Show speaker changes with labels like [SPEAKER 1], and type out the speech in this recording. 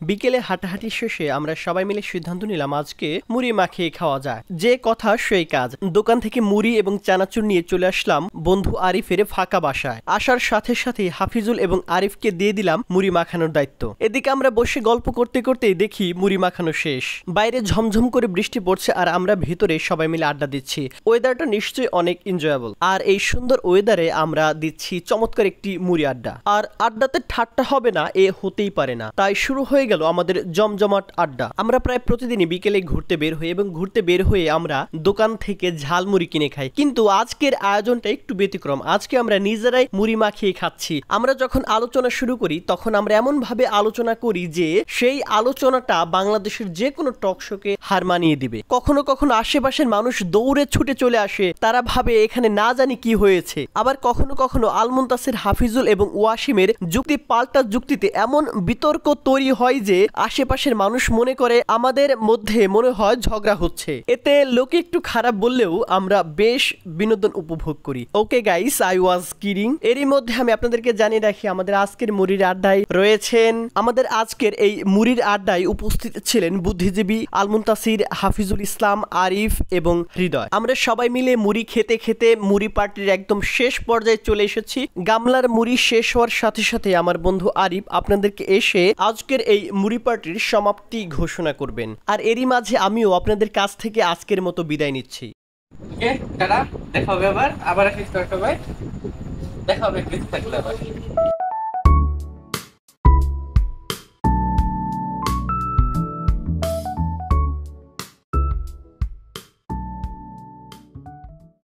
[SPEAKER 1] বিকেলে হাঁটাহাঁটি শেষে আমরা সবাই মিলে সিদ্ধান্ত নিলাম আজকে মুড়ি মাখিয়ে খাওয়া যায়। যে কথা সেই কাজ। দোকান থেকে মুড়ি এবং চানাচুর নিয়ে চলে আসলাম বন্ধু আরিফের ফাঁকা বাসায়। আসার সাথে সাথে হাফিজুল এবং আরিফকে দিয়ে দিলাম মুড়ি মাখানোর দায়িত্ব। এদিকে আমরা বসে গল্প করতে করতেই দেখি মুড়ি মাখানো শেষ। বাইরে ঝমঝম করে বৃষ্টি পড়ছে আর আমরা ভিতরে সবাই মিলে আড্ডা দিচ্ছি। ওয়েদারটা নিশ্চয়ই অনেক এনজয়েবল। আর এই সুন্দর ওয়েদারে আমরা দিচ্ছি চমৎকার একটি মুড়ি আড্ডা। আর আড্ডাতে ঠাট্টা হবে না এ হতেই পারে না। তাই শুরু হয়ে গেল আমাদের জমজমাট আড্ডা। আমরা প্রায় প্রতিদিনই বিকেলে ঘুরতে বের হই এবং ঘুরতে বের হয়ে আমরা দোকান থেকে ঝালমুড়ি কিনে খাই। কিন্তু আজকের আয়োজনটা একটু ব্যতিক্রম। আজকে আমরা নিজেরাই মুড়ি মাখিয়ে খাচ্ছি। আমরা যখন আলোচনা শুরু করি তখন আমরা এমন ভাবে আলোচনা করি যে সেই আলোচনাটা বাংলাদেশের যে কোনো টক শোকে হার মানিয়ে দিবে। কখনো কখনো আশেপাশের মানুষ দৌড়ে ছুটে চলে আসে, তারা ভাবে এখানে না জানি কি হয়েছে। আবার কখনো কখনো আল মুনতাসির, হাফিজুল এবং ওয়াসিমের যুক্তি পাল্টা যুক্তিতে এমন বিতর্ক তৈরি হয় যে আশেপাশের মানুষ মনে করে আমাদের মধ্যে মনে হয় ঝগড়া হচ্ছে। এতে লোকে একটু খারাপ বললেও আমরা বেশ বিনোদন উপভোগ করি। Okay guys, I was kidding. এরই মধ্যে আমি আপনাদেরকে জানিয়ে রাখি আমাদের আজকের মুড়ির আড্ডায় রয়েছেন, আমাদের আজকের এই মুড়ির আড্ডায় উপস্থিত ছিলেন বুদ্ধিজীবী আল মুনতাসির, হাফিজুল ইসলাম, আরিফ এবং হৃদয়। আমরা সবাই মিলে মুড়ি খেতে খেতে মুড়ি পার্টির একদম শেষ পর্যায়ে চলে এসেছি। গামলার মুড়ি শেষ হওয়ার সাথে সাথে আমার বন্ধু আরিফ আপনাদেরকে এসে আজকের এই মুড়ি পার্টির সমাপ্তি ঘোষণা করবেন। আর এরই মাঝে আমিও আপনাদের কাছ থেকে আজকের মতো বিদায় নিচ্ছি।
[SPEAKER 2] ওকে, টাটা, দেখা হবে আবার আসিস তোর সবাই, দেখা হবে থাকলে আবার।